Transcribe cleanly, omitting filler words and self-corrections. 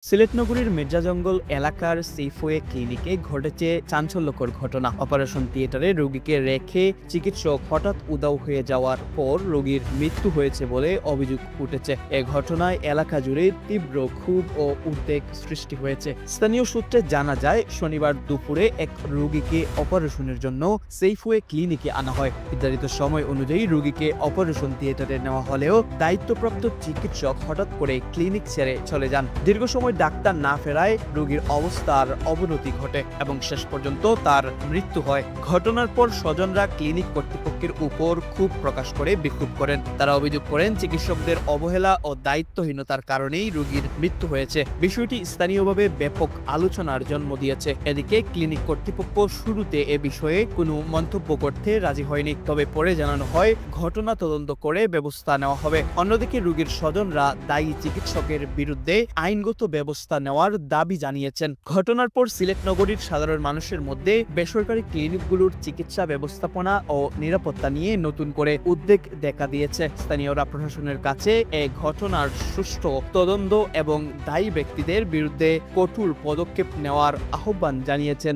সিলেট নগরীর মির্জাজঙ্গল এলাকার সেফওয়ে ক্লিনিকে ঘটেছে চাঞ্চল্যকর ঘটনা। অপারেশন থিয়েটারে রোগীকে রেখে চিকিৎসক হঠাৎ উধাও হয়ে যাওয়ার পর রোগীর মৃত্যু হয়েছে বলে অভিযোগ উঠেছে। এ ঘটনায় এলাকা জুড়ে তীব্র ক্ষোভ ও উদ্বেগ সৃষ্টি হয়েছে। স্থানীয় সূত্রে জানা যায়, শনিবার দুপুরে এক রোগীকে অপারেশনের জন্য সেফওয়ে ক্লিনিকে আনা হয়। নির্ধারিত সময় অনুযায়ী রোগীকে অপারেশন থিয়েটারে নেওয়া হলেও দায়িত্বপ্রাপ্ত চিকিৎসক হঠাৎ করে ক্লিনিক ছেড়ে চলে যান। দীর্ঘ সময় ডাক্তার না ফেরায় রোগীর অবস্থার অবনতি ঘটে এবং শেষ পর্যন্ত তার মৃত্যু হয়। ঘটনার পর স্বজনরা ক্লিনিক কর্তৃপক্ষের উপর ক্ষোভ প্রকাশ করে বিক্ষোভ করেন। তারা অভিযোগ করেন, চিকিৎসকদের অবহেলা ও দায়িত্বহীনতার কারণেই রোগীর মৃত্যু হয়েছে। বিষয়টি স্থানীয়ভাবে ব্যাপক আলোচনার জন্ম দিয়েছে। এদিকে ক্লিনিক কর্তৃপক্ষ শুরুতে এ বিষয়ে কোনো মন্তব্য করতে রাজি হয়নি, তবে পরে জানানো হয় ঘটনা তদন্ত করে ব্যবস্থা নেওয়া হবে। অন্যদিকে রোগীর স্বজনরা দায়ী চিকিৎসকের বিরুদ্ধে আইনগত ব্যবস্থা নেওয়ার দাবি জানিয়েছেন। ঘটনার পর সিলেট নগরীর সাধারণ মানুষের মধ্যে বেসরকারি ক্লিনিকগুলোর চিকিৎসা ব্যবস্থাপনা ও নিরাপত্তা নিয়ে নতুন করে উদ্বেগ দেখা দিয়েছে। স্থানীয়রা প্রশাসনের কাছে এই ঘটনার সুষ্ঠু তদন্ত এবং দায়ী ব্যক্তিদের বিরুদ্ধে কঠোর পদক্ষেপ নেওয়ার আহ্বান জানিয়েছেন।